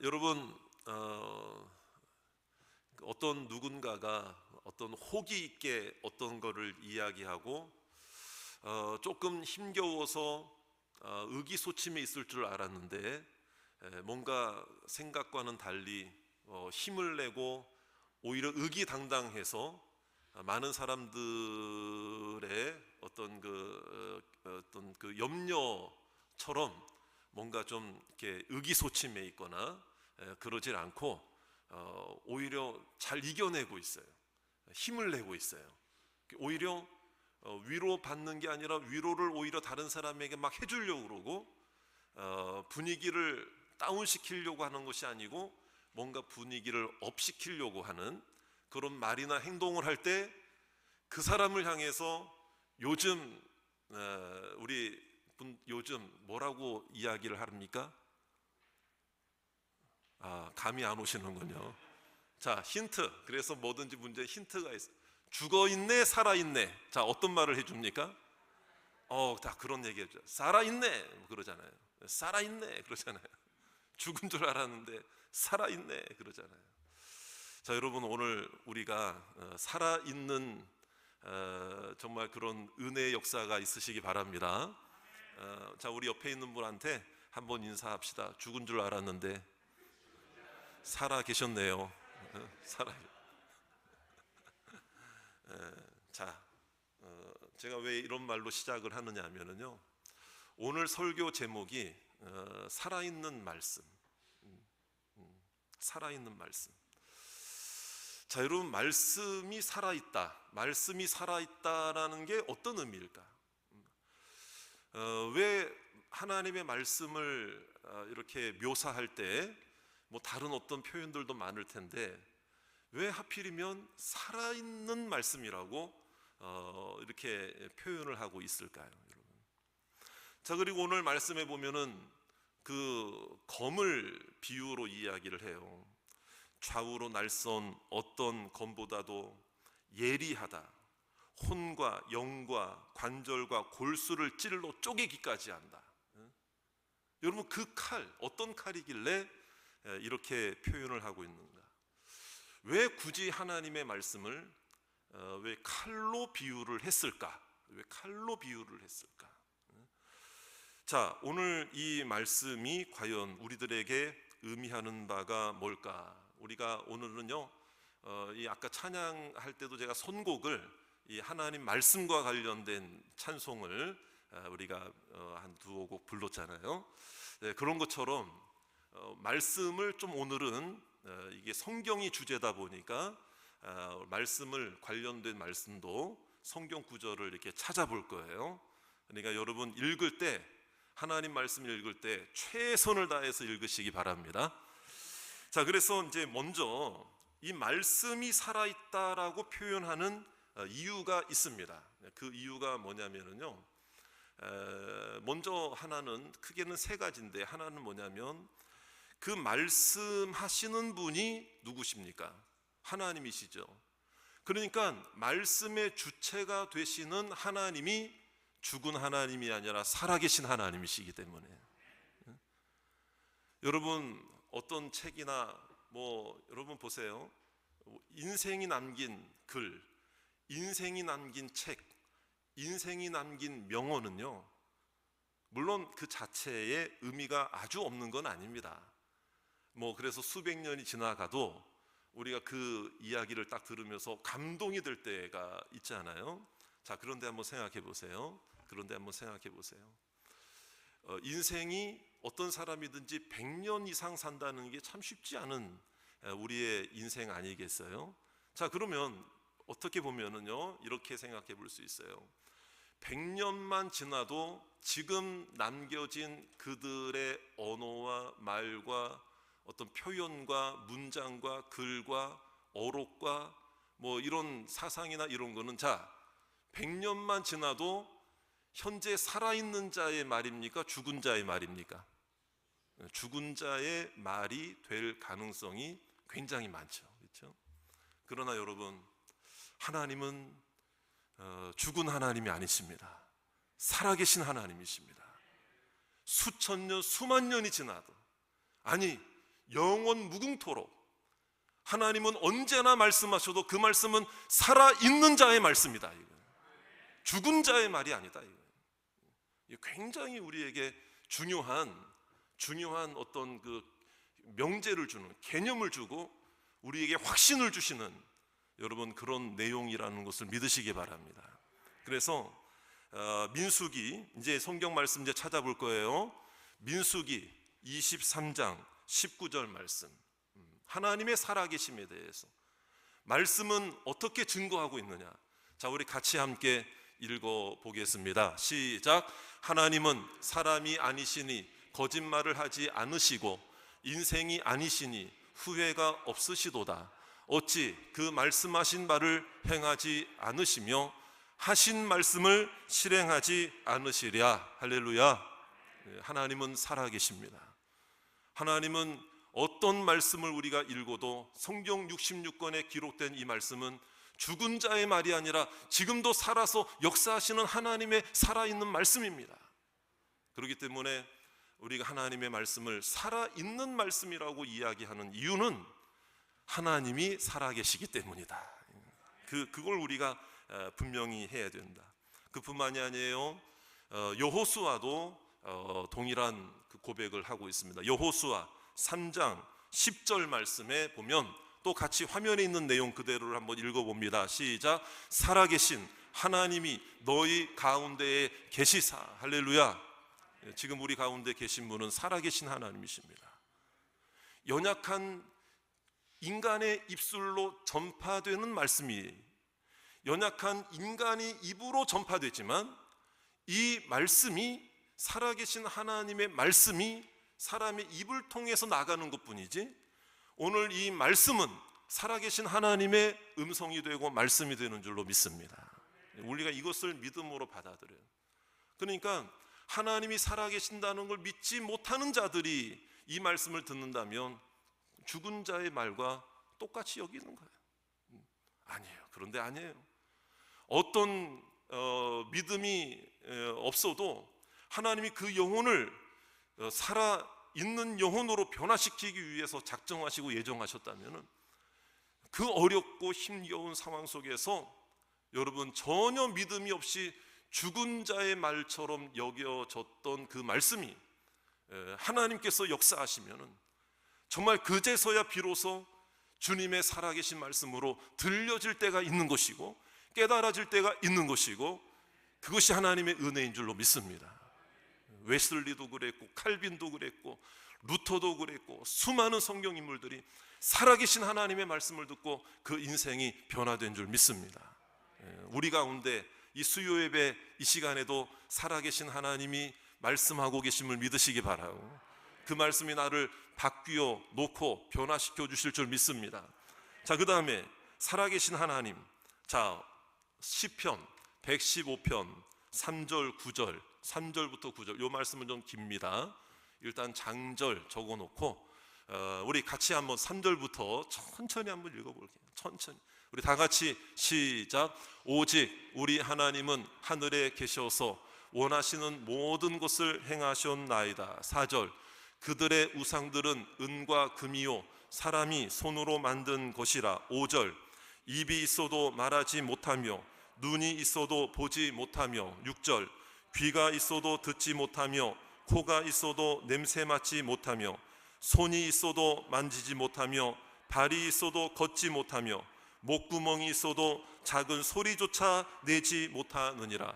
여러분, 어떤 누군가가 어떤 호기 있게 어떤 거를 이야기하고 조금 힘겨워서 의기소침해 있을 줄 알았는데 뭔가 생각과는 달리 힘을 내고 오히려 의기당당해서 많은 사람들의 어떤 그 염려처럼 뭔가 좀 이렇게 의기소침해 있거나 그러질 않고 오히려 잘 이겨내고 있어요. 힘을 내고 있어요. 오히려 위로받는 게 아니라 위로를 오히려 다른 사람에게 막 해주려고 그러고 분위기를 다운시키려고 하는 것이 아니고 뭔가 분위기를 업시키려고 하는 그런 말이나 행동을 할 때 그 사람을 향해서 요즘 우리 요즘 뭐라고 이야기를 합니까? 감이 안 오시는군요. 자, 힌트. 그래서 뭐든지 문제에 힌트가 있어. 죽어있네, 살아있네. 자, 어떤 말을 해줍니까? 다 그런 얘기 해줘. 살아있네, 그러잖아요. 살아있네, 그러잖아요. 죽은 줄 알았는데 살아있네, 그러잖아요. 자, 여러분, 오늘 우리가 살아있는 정말 그런 은혜의 역사가 있으시기 바랍니다. 자, 우리 옆에 있는 분한테 한번 인사합시다. 죽은 줄 알았는데 살아 계셨네요. 살아. 자, 제가 왜 이런 말로 시작을 하느냐 하면요, 오늘 설교 제목이 살아있는 말씀. 살아있는 말씀. 자, 여러분, 말씀이 살아있다. 말씀이 살아있다라는 게 어떤 의미일까? 왜 하나님의 말씀을 이렇게 묘사할 때 뭐 다른 어떤 표현들도 많을 텐데 왜 하필이면 살아있는 말씀이라고 이렇게 표현을 하고 있을까요, 여러분? 자, 그리고 오늘 말씀에 보면은 그 검을 비유로 이야기를 해요. 좌우로 날선 어떤 검보다도 예리하다. 혼과 영과 관절과 골수를 찔러 쪼개기까지 한다. 여러분, 그 칼, 어떤 칼이길래 이렇게 표현을 하고 있는가? 왜 굳이 하나님의 말씀을 왜 칼로 비유를 했을까? 왜 칼로 비유를 했을까? 자, 오늘 이 말씀이 과연 우리들에게 의미하는 바가 뭘까? 우리가 오늘은요, 이 아까 찬양할 때도 제가 선곡을 이 하나님 말씀과 관련된 찬송을 우리가 한 두어 곡 불렀잖아요. 네, 그런 것처럼 말씀을 좀 오늘은 이게 성경이 주제다 보니까 말씀을 관련된 말씀도 성경 구절을 이렇게 찾아볼 거예요. 그러니까 여러분 읽을 때 하나님 말씀을 읽을 때 최선을 다해서 읽으시기 바랍니다. 자, 그래서 이제 먼저 이 말씀이 살아있다라고 표현하는 이유가 있습니다. 그 이유가 뭐냐면요, 먼저 하나는 크게는 세 가지인데, 하나는 뭐냐면 그 말씀하시는 분이 누구십니까? 하나님이시죠. 그러니까 말씀의 주체가 되시는 하나님이 죽은 하나님이 아니라 살아계신 하나님이시기 때문에, 여러분 어떤 책이나 뭐 여러분 보세요. 인생이 남긴 글, 인생이 남긴 책, 인생이 남긴 명언은요, 물론 그 자체의 의미가 아주 없는 건 아닙니다. 뭐 그래서 수백 년이 지나가도 우리가 그 이야기를 딱 들으면서 감동이 될 때가 있잖아요. 자, 그런데 한번 생각해 보세요. 인생이 어떤 사람이든지 100년 이상 산다는 게 참 쉽지 않은 우리의 인생 아니겠어요? 자, 그러면 어떻게 보면은요, 이렇게 생각해 볼 수 있어요. 100년만 지나도 지금 남겨진 그들의 언어와 말과 어떤 표현과 문장과 글과 어록과 뭐 이런 사상이나 이런 거는, 자, 100년만 지나도 현재 살아있는 자의 말입니까? 죽은 자의 말입니까? 죽은 자의 말이 될 가능성이 굉장히 많죠. 그렇죠? 그러나 여러분, 하나님은 죽은 하나님이 아니십니다. 살아계신 하나님이십니다. 수천 년, 수만 년이 지나도, 아니 영원 무궁토록 하나님은 언제나 말씀하셔도 그 말씀은 살아있는 자의 말씀이다. 죽은 자의 말이 아니다. 굉장히 우리에게 중요한 어떤 그 명제를 주는, 개념을 주고 우리에게 확신을 주시는 여러분 그런 내용이라는 것을 믿으시기 바랍니다. 그래서 민수기, 이제 성경 말씀 이제 찾아볼 거예요. 민수기 23장 19절 말씀, 하나님의 살아계심에 대해서 말씀은 어떻게 증거하고 있느냐. 자, 우리 같이 함께 읽어보겠습니다. 시작. 하나님은 사람이 아니시니 거짓말을 하지 않으시고 인생이 아니시니 후회가 없으시도다. 어찌 그 말씀하신 바를 행하지 않으시며 하신 말씀을 실행하지 않으시랴. 할렐루야. 하나님은 살아계십니다. 하나님은 어떤 말씀을 우리가 읽어도 성경 66권에 기록된 이 말씀은 죽은 자의 말이 아니라 지금도 살아서 역사하시는 하나님의 살아있는 말씀입니다. 그렇기 때문에 우리가 하나님의 말씀을 살아있는 말씀이라고 이야기하는 이유는 하나님이 살아계시기 때문이다. 그걸 우리가 분명히 해야 된다. 그뿐만이 아니에요. 여호수아도 동일한 그 고백을 하고 있습니다. 여호수아 3장 10절 말씀에 보면 또 같이 화면에 있는 내용 그대로를 한번 읽어봅니다. 시작. 살아계신 하나님이 너희 가운데에 계시사. 할렐루야. 지금 우리 가운데 계신 분은 살아계신 하나님이십니다. 연약한 인간의 입술로 전파되는 말씀이, 연약한 인간의 입으로 전파되지만 이 말씀이, 살아계신 하나님의 말씀이 사람의 입을 통해서 나가는 것뿐이지, 오늘 이 말씀은 살아계신 하나님의 음성이 되고 말씀이 되는 줄로 믿습니다. 우리가 이것을 믿음으로 받아들여요. 그러니까 하나님이 살아계신다는 걸 믿지 못하는 자들이 이 말씀을 듣는다면 죽은 자의 말과 똑같이 여기는 거예요. 아니에요. 그런데 아니에요. 어떤 믿음이 없어도 하나님이 그 영혼을 살아있는 영혼으로 변화시키기 위해서 작정하시고 예정하셨다면 그 어렵고 힘겨운 상황 속에서 여러분 전혀 믿음이 없이 죽은 자의 말처럼 여겨졌던 그 말씀이 하나님께서 역사하시면 정말 그제서야 비로소 주님의 살아계신 말씀으로 들려질 때가 있는 것이고 깨달아질 때가 있는 것이고, 그것이 하나님의 은혜인 줄로 믿습니다. 웨슬리도 그랬고 칼빈도 그랬고 루터도 그랬고 수많은 성경 인물들이 살아계신 하나님의 말씀을 듣고 그 인생이 변화된 줄 믿습니다. 우리 가운데 이 수요 예배 이 시간에도 살아계신 하나님이 말씀하고 계심을 믿으시기 바라고, 그 말씀이 나를 바뀌어 놓고 변화시켜 주실 줄 믿습니다. 자, 그 다음에 살아계신 하나님. 자, 시편 115편 3절 9절 3절부터 9절, 이 말씀은 좀 깁니다. 일단 장절 적어놓고 우리 같이 한번 3절부터 천천히 한번 읽어볼게요. 천천히 우리 다 같이 시작. 오직 우리 하나님은 하늘에 계셔서 원하시는 모든 것을 행하셨나이다. 4절. 그들의 우상들은 은과 금이요 사람이 손으로 만든 것이라. 5절. 입이 있어도 말하지 못하며 눈이 있어도 보지 못하며. 6절. 귀가 있어도 듣지 못하며 코가 있어도 냄새 맡지 못하며 손이 있어도 만지지 못하며 발이 있어도 걷지 못하며 목구멍이 있어도 작은 소리조차 내지 못하느니라.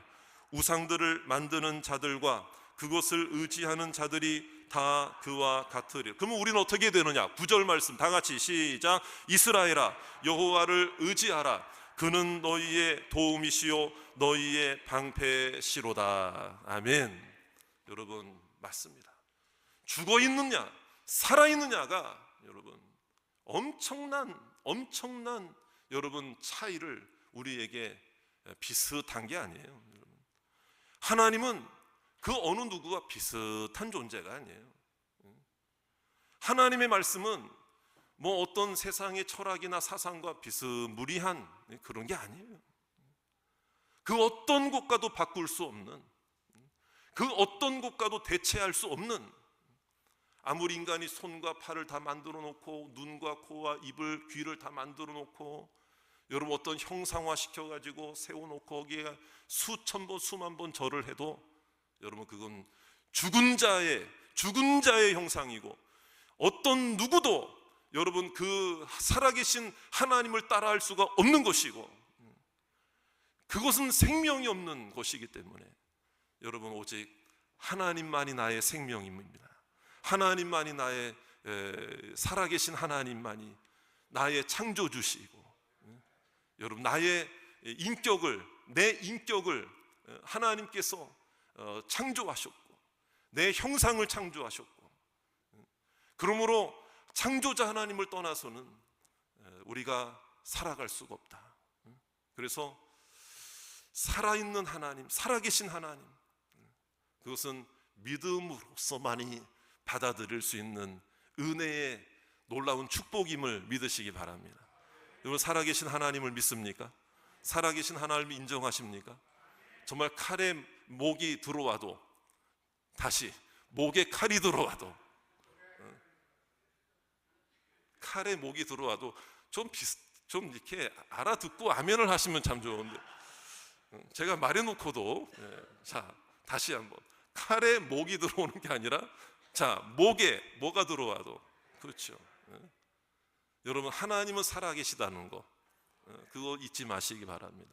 우상들을 만드는 자들과 그것을 의지하는 자들이 다 그와 같으리라. 그러면 우리는 어떻게 되느냐? 9절 말씀 다 같이 시작. 이스라엘아 여호와를 의지하라. 그는 너희의 도움이시요 너희의 방패시로다. 아멘. 여러분 맞습니다. 죽어 있느냐 살아 있느냐가 여러분 엄청난 여러분 차이를 우리에게 비슷한 게 아니에요. 여러분. 하나님은 그 어느 누구와 비슷한 존재가 아니에요. 하나님의 말씀은 뭐 어떤 세상의 철학이나 사상과 비스무리한 그런 게 아니에요. 그 어떤 것과도 바꿀 수 없는, 그 어떤 것과도 대체할 수 없는 아무리 인간이 손과 팔을 다 만들어 놓고 눈과 코와 입을 귀를 다 만들어 놓고 여러분 어떤 형상화 시켜가지고 세워놓고 거기에 수천 번 수만 번 절을 해도 여러분 그건 죽은 자의 형상이고 어떤 누구도 여러분 그 살아계신 하나님을 따라할 수가 없는 것이고 그것은 생명이 없는 것이기 때문에 여러분 오직 하나님만이 나의 생명입니다. 하나님만이 나의 살아계신 하나님만이 나의 창조주시고 여러분 나의 인격을 내 인격을 하나님께서 창조하셨고 내 형상을 창조하셨고 그러므로 창조자 하나님을 떠나서는 우리가 살아갈 수가 없다. 그래서 살아있는 하나님, 살아계신 하나님, 그것은 믿음으로서만이 받아들일 수 있는 은혜의 놀라운 축복임을 믿으시기 바랍니다. 여러분 살아계신 하나님을 믿습니까? 살아계신 하나님을 인정하십니까? 정말 칼에 목이 들어와도 다시 목에 칼이 들어와도 칼에 목이 들어와도 좀 이렇게 알아듣고 아멘을 하시면 참 좋은데 제가 말해놓고도 자 다시 한번 칼에 목이 들어오는 게 아니라 자 목에 뭐가 들어와도 그렇죠. 여러분 하나님은 살아계시다는 거 그거 잊지 마시기 바랍니다.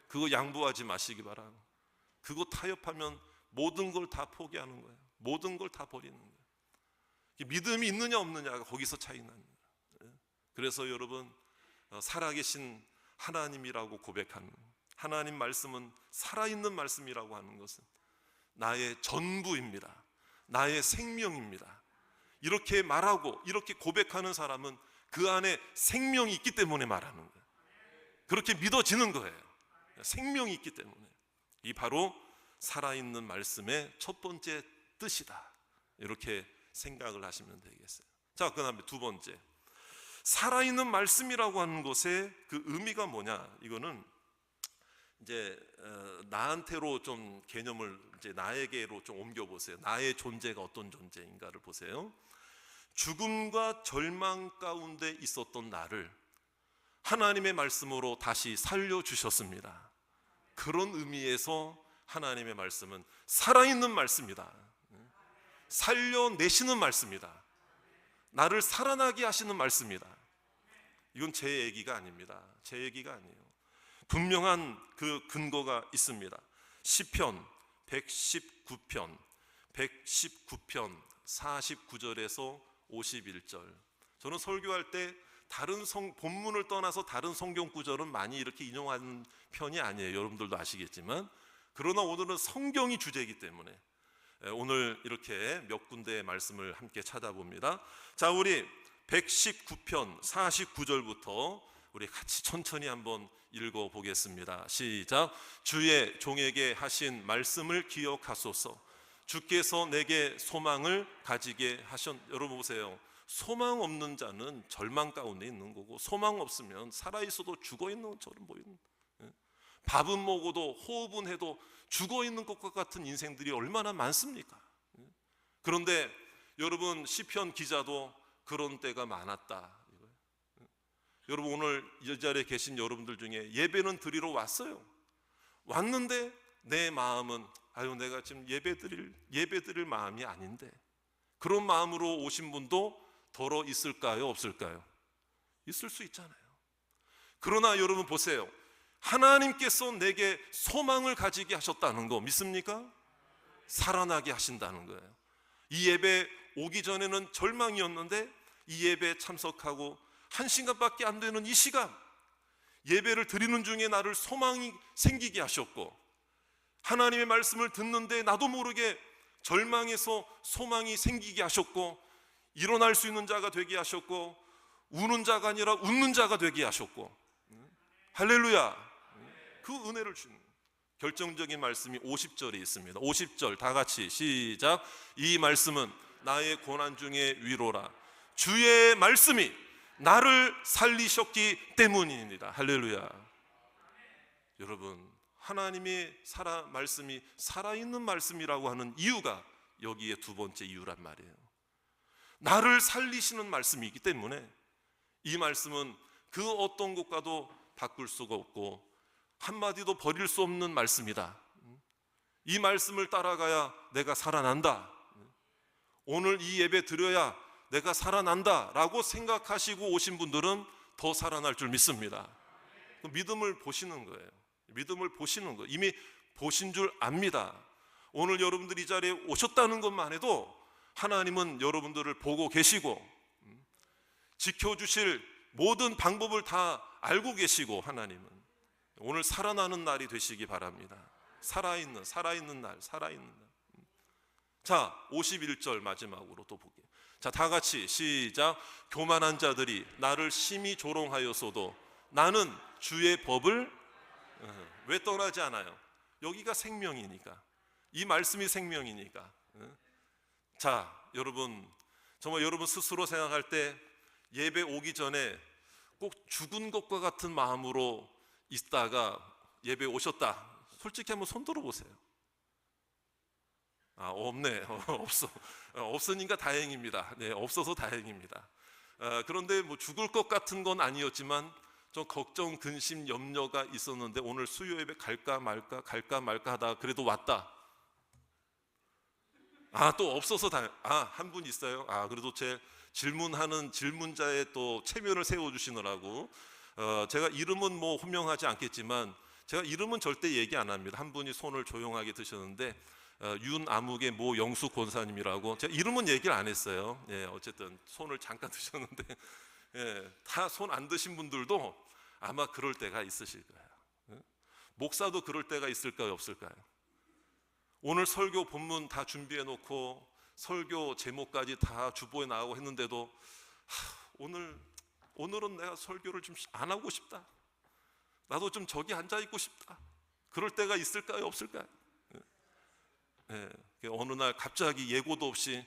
그거 양보하지 마시기 바랍니다. 그거 타협하면 모든 걸 다 포기하는 거예요. 모든 걸 다 버리는 거예요. 믿음이 있느냐 없느냐가 거기서 차이 납니다. 그래서 여러분 살아계신 하나님이라고 고백하는 하나님 말씀은 살아있는 말씀이라고 하는 것은 나의 전부입니다. 나의 생명입니다. 이렇게 말하고 이렇게 고백하는 사람은 그 안에 생명이 있기 때문에 말하는 거예요. 그렇게 믿어지는 거예요. 생명이 있기 때문에. 이 바로 살아있는 말씀의 첫 번째 뜻이다. 이렇게 생각을 하시면 되겠어요. 자, 그 다음에 두 번째, 살아있는 말씀이라고 하는 것의 그 의미가 뭐냐? 이거는 이제 나한테로 좀 개념을 이제 나에게로 좀 옮겨 보세요. 나의 존재가 어떤 존재인가를 보세요. 죽음과 절망 가운데 있었던 나를 하나님의 말씀으로 다시 살려주셨습니다. 그런 의미에서 하나님의 말씀은 살아있는 말씀이다. 살려내시는 말씀이다. 나를 살아나게 하시는 말씀이다. 이건 제 얘기가 아닙니다. 제 얘기가 아니에요. 분명한 그 근거가 있습니다. 시편 119편 49절에서 51절. 저는 설교할 때 다른 본문을 떠나서 다른 성경 구절은 많이 이렇게 인용하는 편이 아니에요. 여러분들도 아시겠지만, 그러나 오늘은 성경이 주제이기 때문에 오늘 이렇게 몇 군데의 말씀을 함께 찾아봅니다. 자, 우리 119편 49절부터 우리 같이 천천히 한번 읽어보겠습니다. 시작. 주의 종에게 하신 말씀을 기억하소서. 주께서 내게 소망을 가지게 여러분 보세요. 소망 없는 자는 절망 가운데 있는 거고, 소망 없으면 살아있어도 죽어있는 것처럼 보이는, 밥은 먹어도 호흡은 해도 죽어있는 것과 같은 인생들이 얼마나 많습니까? 그런데 여러분 시편 기자도 그런 때가 많았다. 여러분 오늘 이 자리에 계신 여러분들 중에 예배는 드리러 왔어요. 왔는데 내 마음은 내가 지금 예배 드릴 마음이 아닌데, 그런 마음으로 오신 분도 더러 있을까요? 없을까요? 있을 수 있잖아요. 그러나 여러분 보세요. 하나님께서 내게 소망을 가지게 하셨다는 거 믿습니까? 살아나게 하신다는 거예요. 이 예배 오기 전에는 절망이었는데 이 예배에 참석하고 1시간밖에 안 되는 이 시간, 예배를 드리는 중에 나를 소망이 생기게 하셨고, 하나님의 말씀을 듣는데 나도 모르게 절망에서 소망이 생기게 하셨고, 일어날 수 있는 자가 되게 하셨고, 우는 자가 아니라 웃는 자가 되게 하셨고, 할렐루야. 그 은혜를 주는 결정적인 말씀이 50절에 있습니다. 50절 다 같이 시작. 이 말씀은 나의 고난 중에 위로라. 주의 말씀이 나를 살리셨기 때문입니다. 할렐루야. 여러분 하나님의 말씀이 살아있는 말씀이라고 하는 이유가 여기에 두 번째 이유란 말이에요. 나를 살리시는 말씀이기 때문에 이 말씀은 그 어떤 것과도 바꿀 수가 없고 한마디도 버릴 수 없는 말씀이다. 이 말씀을 따라가야 내가 살아난다. 오늘 이 예배 드려야 내가 살아난다 라고 생각하시고 오신 분들은 더 살아날 줄 믿습니다. 믿음을 보시는 거예요. 믿음을 보시는 거예요. 이미 보신 줄 압니다. 오늘 여러분들이 이 자리에 오셨다는 것만 해도 하나님은 여러분들을 보고 계시고 지켜주실 모든 방법을 다 알고 계시고, 하나님은 오늘 살아나는 날이 되시기 바랍니다. 살아있는 날. 자, 51절 마지막으로 또 볼게요. 자, 다 같이 시작. 교만한 자들이 나를 심히 조롱하였어도 나는 주의 법을 왜 떠나지 않아요? 여기가 생명이니까, 이 말씀이 생명이니까. 자, 여러분, 정말 여러분 스스로 생각할 때 예배 오기 전에 꼭 죽은 것과 같은 마음으로 있다가 예배 오셨다, 솔직히 한번 손 들어보세요. 없네. 없으니까 다행입니다. 네, 없어서 다행입니다. 그런데 뭐 죽을 것 같은 건 아니었지만 좀 걱정, 근심, 염려가 있었는데 오늘 수요 예배 갈까 말까 하다가 그래도 왔다. 또 없어서 한 분 있어요. 그래도 제 질문하는 질문자의 또 체면을 세워주시느라고 제가 이름은 뭐 호명하지 않겠지만 제가 이름은 절대 얘기 안 합니다. 한 분이 손을 조용하게 드셨는데 윤아묵의 모 영수 권사님이라고, 제가 이름은 얘기를 안 했어요. 예, 어쨌든 손을 잠깐 드셨는데 다 손 안 드신 분들도 아마 그럴 때가 있으실 거예요. 목사도 그럴 때가 있을까요, 없을까요? 오늘 설교 본문 다 준비해 놓고 설교 제목까지 다 주보에 나오고 했는데도 오늘은 내가 설교를 좀 안 하고 싶다, 나도 좀 저기 앉아 있고 싶다, 그럴 때가 있을까요, 없을까요? 어느 날 갑자기 예고도 없이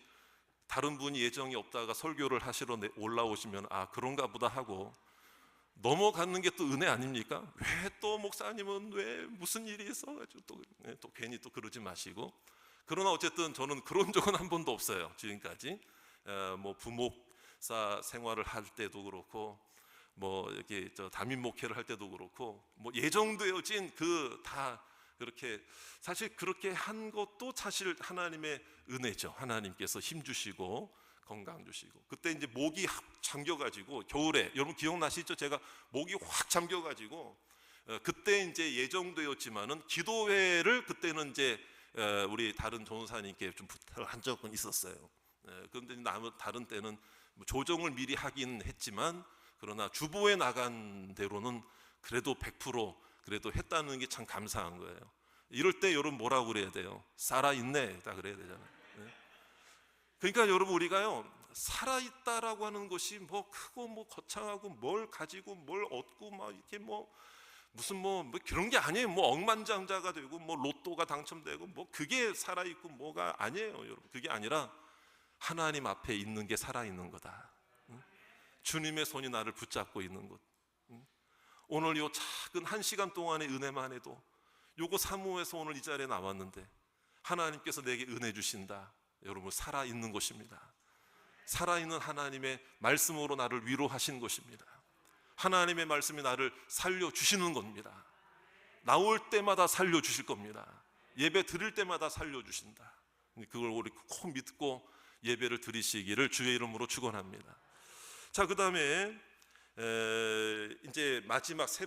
다른 분이 예정이 없다가 설교를 하시러 올라오시면 그런가 보다 하고 넘어가는 게 또 은혜 아닙니까? 왜 또 목사님은 왜 무슨 일이 있어가지고 또 괜히 또 그러지 마시고. 그러나 어쨌든 저는 그런 적은 한 번도 없어요, 지금까지. 뭐 부목사 생활을 할 때도 그렇고, 뭐 이렇게 담임 목회를 할 때도 그렇고, 뭐 예정되어진 다 그렇게, 사실 그렇게 한 것도 사실 하나님의 은혜죠. 하나님께서 힘 주시고 건강 주시고. 그때 이제 목이 확 잠겨가지고, 겨울에 여러분 기억나시죠? 제가 목이 확 잠겨가지고 그때 이제 예정되었지만은 기도회를 그때는 이제 우리 다른 전도사님께 좀 부탁을 한 적은 있었어요. 그런데 다른 때는 조정을 미리 하긴 했지만, 그러나 주보에 나간 대로는 그래도 100% 그래도 했다는 게 참 감사한 거예요. 이럴 때 여러분 뭐라고 그래야 돼요? 살아있네, 다 그래야 되잖아요. 그러니까 여러분, 우리가요 살아있다라고 하는 것이 뭐 크고 뭐 거창하고 뭘 가지고 뭘 얻고 막 이렇게 무슨 뭐 그런 게 아니에요. 뭐 억만장자가 되고 뭐 로또가 당첨되고 뭐 그게 살아있고 뭐가 아니에요, 여러분. 그게 아니라 하나님 앞에 있는 게 살아있는 거다. 주님의 손이 나를 붙잡고 있는 것. 오늘 요 작은 1시간 동안의 은혜만 해도 요거 사모해서 오늘 이 자리에 나왔는데 하나님께서 내게 은혜 주신다. 여러분, 살아있는 것입니다. 살아있는 하나님의 말씀으로 나를 위로하신 것입니다. 하나님의 말씀이 나를 살려주시는 겁니다. 나올 때마다 살려주실 겁니다. 예배 드릴 때마다 살려주신다. 그걸 우리 꼭 믿고 예배를 드리시기를 주의 이름으로 축원합니다. 자, 그 다음에 이제 마지막 세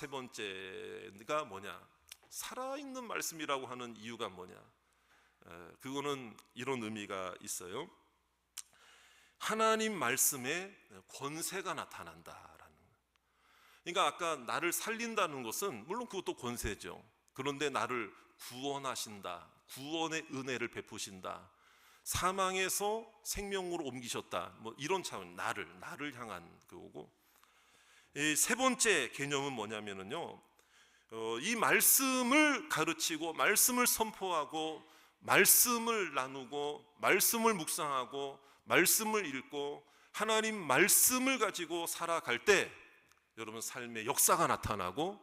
번째가 뭐냐? 살아있는 말씀이라고 하는 이유가 뭐냐? 그거는 이런 의미가 있어요. 하나님 말씀에 권세가 나타난다라는 거예요. 그러니까 아까 나를 살린다는 것은 물론 그것도 권세죠. 그런데 나를 구원하신다, 구원의 은혜를 베푸신다, 사망에서 생명으로 옮기셨다, 뭐 이런 차원, 나를 향한 그거고. 이 세 번째 개념은 뭐냐면은요, 이 말씀을 가르치고 말씀을 선포하고 말씀을 나누고 말씀을 묵상하고 말씀을 읽고 하나님 말씀을 가지고 살아갈 때 여러분 삶의 역사가 나타나고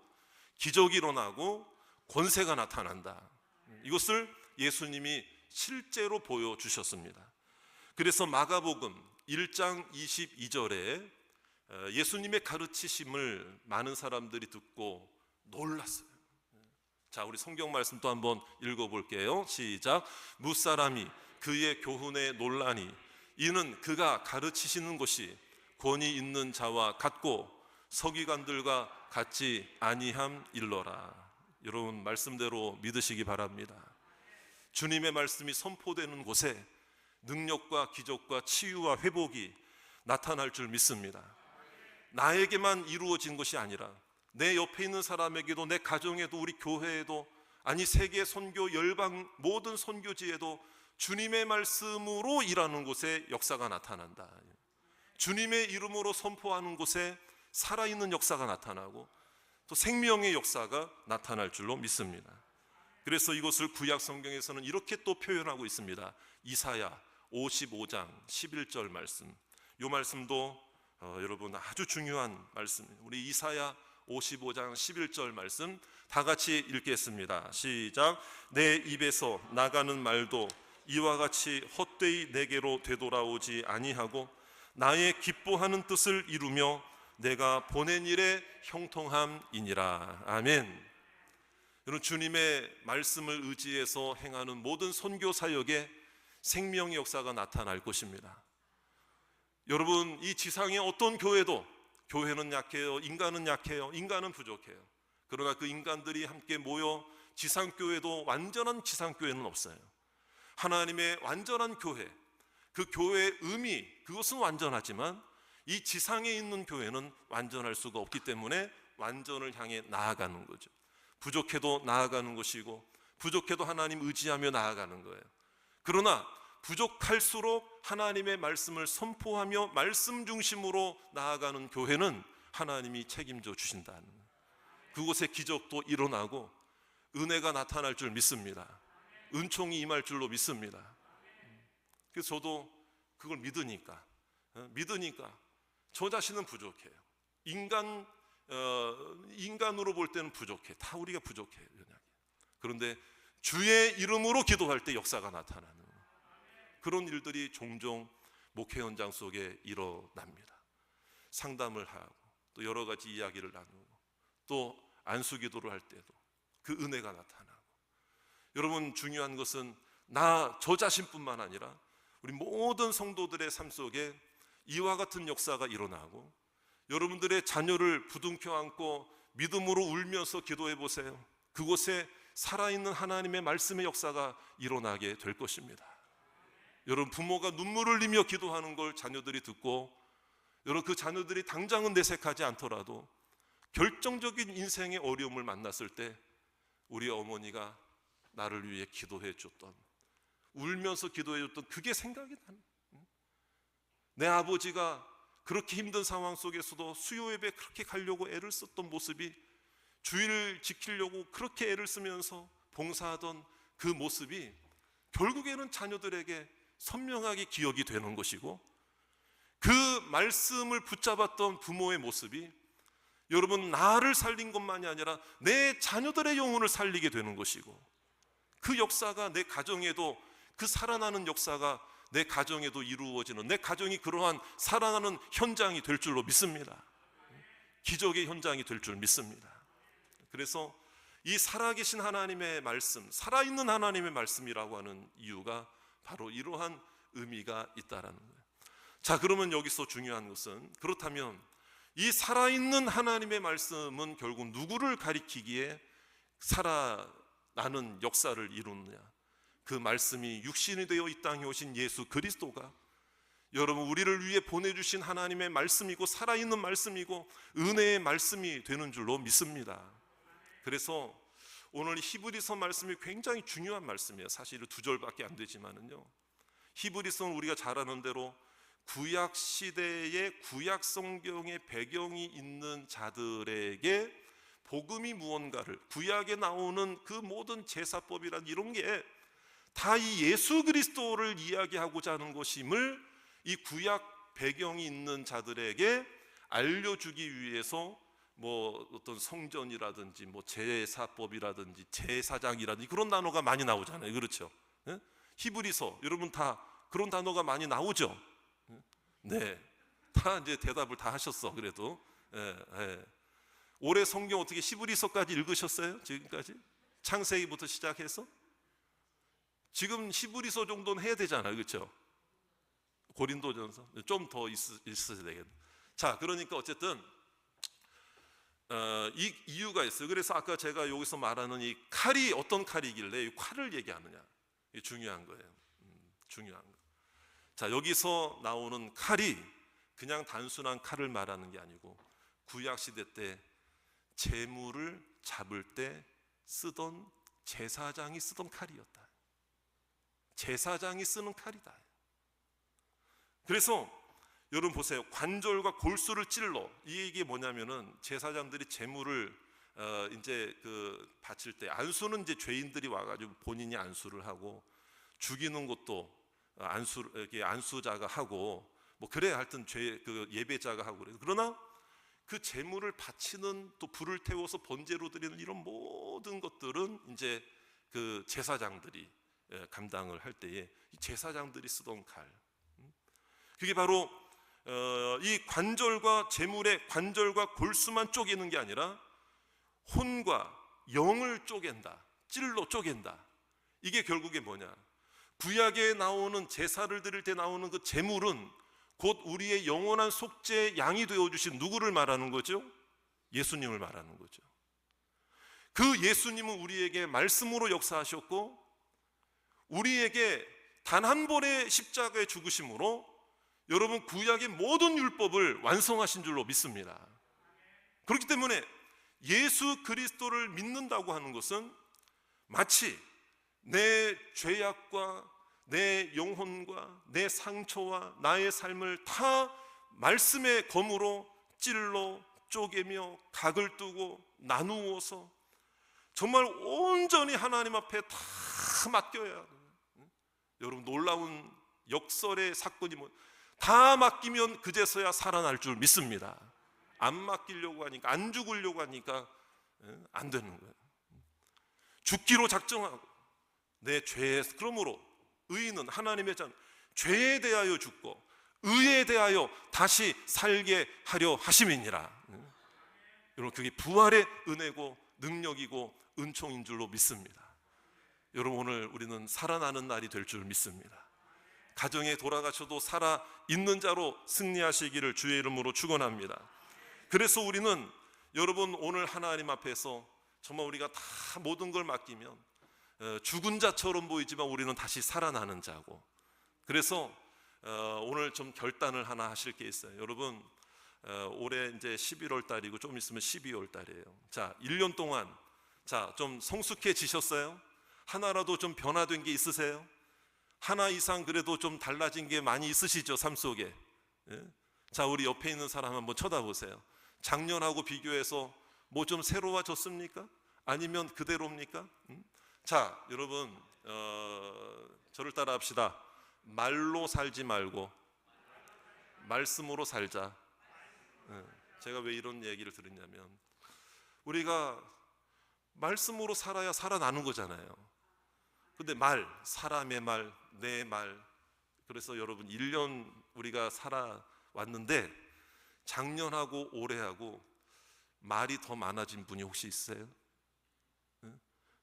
기적이 일어나고 권세가 나타난다. 이것을 예수님이 실제로 보여주셨습니다. 그래서 마가복음 1장 22절에 예수님의 가르치심을 많은 사람들이 듣고 놀랐어요. 자, 우리 성경 말씀 또 한번 읽어볼게요. 시작. 무사람이 그의 교훈에 놀라니 이는 그가 가르치시는 것이 권위 있는 자와 같고 서기관들과 같지 아니함일러라. 여러분, 말씀대로 믿으시기 바랍니다. 주님의 말씀이 선포되는 곳에 능력과 기적과 치유와 회복이 나타날 줄 믿습니다. 나에게만 이루어진 것이 아니라 내 옆에 있는 사람에게도, 내 가정에도, 우리 교회에도, 아니 세계 선교 열방 모든 선교지에도 주님의 말씀으로 일하는 곳에 역사가 나타난다. 주님의 이름으로 선포하는 곳에 살아있는 역사가 나타나고 또 생명의 역사가 나타날 줄로 믿습니다. 그래서 이것을 구약 성경에서는 이렇게 또 표현하고 있습니다. 이사야 55장 11절 말씀. 이 말씀도 여러분 아주 중요한 말씀입니다. 우리 이사야 55장 11절 말씀 다 같이 읽겠습니다. 시작. 내 입에서 나가는 말도 이와 같이 헛되이 내게로 되돌아오지 아니하고 나의 기뻐하는 뜻을 이루며 내가 보낸 일에 형통함이니라. 아멘. 여러분, 주님의 말씀을 의지해서 행하는 모든 선교 사역에 생명의 역사가 나타날 것입니다. 여러분, 이 지상의 어떤 교회도, 교회는 약해요, 인간은 약해요, 인간은 부족해요. 그러나 그 인간들이 함께 모여 지상교회도 완전한 지상교회는 없어요. 하나님의 완전한 교회, 그 교회의 의미, 그것은 완전하지만 이 지상에 있는 교회는 완전할 수가 없기 때문에 완전을 향해 나아가는 거죠. 부족해도 나아가는 것이고 부족해도 하나님 의지하며 나아가는 거예요. 그러나 부족할수록 하나님의 말씀을 선포하며 말씀 중심으로 나아가는 교회는 하나님이 책임져 주신다는 거예요. 그곳에 기적도 일어나고 은혜가 나타날 줄 믿습니다. 은총이 임할 줄로 믿습니다. 그래서 저도 그걸 믿으니까 저 자신은 부족해요. 인간으로 볼 때는 부족해. 다 우리가 부족해요. 그런데 주의 이름으로 기도할 때 역사가 나타나는 그런 일들이 종종 목회 현장 속에 일어납니다. 상담을 하고 또 여러 가지 이야기를 나누고 또 안수 기도를 할 때도 그 은혜가 나타나고, 여러분 중요한 것은 저 자신뿐만 아니라 우리 모든 성도들의 삶 속에 이와 같은 역사가 일어나고, 여러분들의 자녀를 부둥켜 안고 믿음으로 울면서 기도해 보세요. 그곳에 살아있는 하나님의 말씀의 역사가 일어나게 될 것입니다. 여러분, 부모가 눈물을 흘리며 기도하는 걸 자녀들이 듣고, 여러분 그 자녀들이 당장은 내색하지 않더라도 결정적인 인생의 어려움을 만났을 때 우리 어머니가 나를 위해 기도해 줬던, 울면서 기도해 줬던 그게 생각이 나는, 내 아버지가 그렇게 힘든 상황 속에서도 수요 예배 그렇게 가려고 애를 썼던 모습이, 주일을 지키려고 그렇게 애를 쓰면서 봉사하던 그 모습이 결국에는 자녀들에게 선명하게 기억이 되는 것이고, 그 말씀을 붙잡았던 부모의 모습이 여러분 나를 살린 것만이 아니라 내 자녀들의 영혼을 살리게 되는 것이고, 그 역사가 내 가정에도, 그 살아나는 역사가 내 가정에도 이루어지는, 내 가정이 그러한 살아나는 현장이 될 줄로 믿습니다. 기적의 현장이 될 줄 믿습니다. 그래서 이 살아계신 하나님의 말씀, 살아있는 하나님의 말씀이라고 하는 이유가 바로 이러한 의미가 있다라는 거예요. 자, 그러면 여기서 중요한 것은, 그렇다면 이 살아있는 하나님의 말씀은 결국 누구를 가리키기에 살아나는 역사를 이루느냐? 그 말씀이 육신이 되어 이 땅에 오신 예수 그리스도가 여러분 우리를 위해 보내주신 하나님의 말씀이고 살아있는 말씀이고 은혜의 말씀이 되는 줄로 믿습니다. 그래서 오늘 히브리서 말씀이 굉장히 중요한 말씀이에요. 사실 2절밖에 안 되지만은요, 히브리서는 우리가 잘 아는 대로 구약 시대의 구약 성경의 배경이 있는 자들에게 복음이 무언가를, 구약에 나오는 그 모든 제사법이란 이런 게 다 이 예수 그리스도를 이야기하고자 하는 것임을 이 구약 배경이 있는 자들에게 알려주기 위해서 뭐 어떤 성전이라든지 뭐 제사법이라든지 제사장이라든지 그런 단어가 많이 나오잖아요. 그렇죠? 히브리서 여러분 다 그런 단어가 많이 나오죠. 네, 다 이제 대답을 다 하셨어. 그래도 올해 성경 어떻게 히브리서까지 읽으셨어요? 지금까지 창세기부터 시작해서 지금 히브리서 정도는 해야 되잖아요, 그렇죠? 고린도전서 좀 더 있어야 되겠네. 자, 그러니까 어쨌든 이 이유가 있어요. 그래서 아까 제가 여기서 말하는 이 칼이 어떤 칼이길래 이 칼을 얘기하느냐, 이게 중요한 거예요. 중요한 거. 자, 여기서 나오는 칼이 그냥 단순한 칼을 말하는 게 아니고 구약 시대 때 재물을 잡을 때 쓰던 제사장이 쓰던 칼이었다. 제사장이 쓰는 칼이다. 그래서 여러분 보세요. 관절과 골수를 찔러, 이게 뭐냐면은 제사장들이 재물을 이제 그 바칠 때, 안수는 이제 죄인들이 와가지고 본인이 안수를 하고, 죽이는 것도 안수자가 하고, 뭐 그래 하여튼 그 예배자가 하고 그래요. 그러나 그 재물을 바치는, 또 불을 태워서 번제로 드리는 이런 모든 것들은 이제 그 제사장들이 감당을 할 때에 제사장들이 쓰던 칼, 그게 바로 이 관절과 재물의 관절과 골수만 쪼개는 게 아니라 혼과 영을 쪼갠다, 찔러 쪼갠다. 이게 결국에 뭐냐, 구약에 나오는 제사를 드릴 때 나오는 그 재물은 곧 우리의 영원한 속죄 양이 되어주신 누구를 말하는 거죠? 예수님을 말하는 거죠. 그 예수님은 우리에게 말씀으로 역사하셨고, 우리에게 단 한 번의 십자가의 죽으심으로 여러분 구약의 모든 율법을 완성하신 줄로 믿습니다. 그렇기 때문에 예수 그리스도를 믿는다고 하는 것은 마치 내 죄악과 내 영혼과 내 상처와 나의 삶을 다 말씀의 검으로 찔러 쪼개며 각을 두고 나누어서 정말 온전히 하나님 앞에 다 맡겨야 해요. 여러분 놀라운 역설의 사건이 다 맡기면 그제서야 살아날 줄 믿습니다. 안 맡기려고 하니까, 안 죽으려고 하니까 안 되는 거예요. 죽기로 작정하고 내 죄에, 그러므로 의인은 하나님의 자는 죄에 대하여 죽고 의에 대하여 다시 살게 하려 하심이니라. 여러분 그게 부활의 은혜고 능력이고 은총인 줄로 믿습니다. 여러분 오늘 우리는 살아나는 날이 될 줄 믿습니다. 가정에 돌아가셔도 살아 있는 자로 승리하시기를 주의 이름으로 축원합니다. 그래서 우리는 여러분 오늘 하나님 앞에서 정말 우리가 다 모든 걸 맡기면 죽은 자처럼 보이지만 우리는 다시 살아나는 자고, 그래서 오늘 좀 결단을 하나 하실 게 있어요. 여러분 올해 이제 11월 달이고 좀 있으면 12월 달이에요. 자, 1년 동안 좀 성숙해지셨어요? 하나라도 좀 변화된 게 있으세요? 하나 이상 그래도 좀 달라진 게 많이 있으시죠, 삶 속에? 자, 우리 옆에 있는 사람 한번 쳐다보세요. 작년하고 비교해서 뭐 좀 새로워졌습니까? 아니면 그대로입니까? 자, 여러분 저를 따라 합시다. 말로 살지 말고 말씀으로 살자. 제가 왜 이런 얘기를 들었냐면, 우리가 말씀으로 살아야 살아나는 거잖아요. 근데 사람의 말, 내 말, 그래서 여러분 1년 우리가 살아왔는데 작년하고 올해하고 말이 더 많아진 분이 혹시 있어요?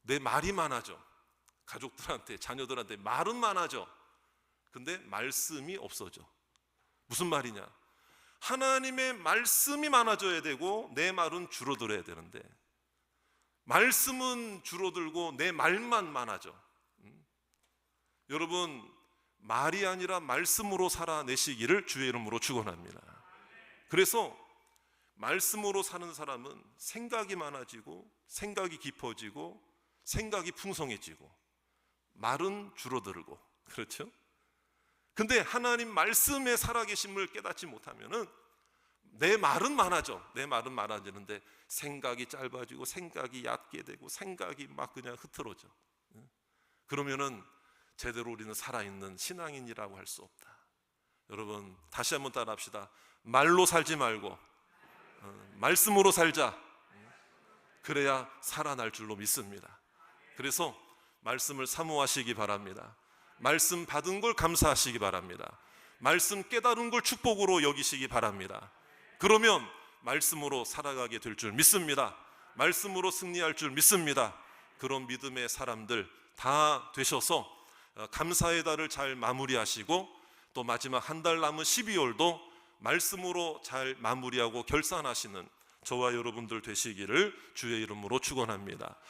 내 말이 많아져. 가족들한테, 자녀들한테 말은 많아져. 근데 말씀이 없어져. 무슨 말이냐? 하나님의 말씀이 많아져야 되고 내 말은 줄어들어야 되는데, 말씀은 줄어들고 내 말만 많아져. 여러분 말이 아니라 말씀으로 살아내시기를 주의 이름으로 축원합니다. 그래서 말씀으로 사는 사람은 생각이 많아지고 생각이 깊어지고 생각이 풍성해지고 말은 줄어들고, 그렇죠? 근데 하나님 말씀의 살아계심을 깨닫지 못하면은 내 말은 많아져. 내 말은 많아지는데 생각이 짧아지고 생각이 얕게 되고 생각이 막 그냥 흐트러져. 그러면은 제대로 우리는 살아있는 신앙인이라고 할 수 없다. 여러분 다시 한번 따라 합시다. 말로 살지 말고 말씀으로 살자. 그래야 살아날 줄로 믿습니다. 그래서 말씀을 사모하시기 바랍니다. 말씀 받은 걸 감사하시기 바랍니다. 말씀 깨달은 걸 축복으로 여기시기 바랍니다. 그러면 말씀으로 살아가게 될 줄 믿습니다. 말씀으로 승리할 줄 믿습니다. 그런 믿음의 사람들 다 되셔서 감사의 달을 잘 마무리하시고 또 마지막 한 달 남은 12월도 말씀으로 잘 마무리하고 결산하시는 저와 여러분들 되시기를 주의 이름으로 축원합니다.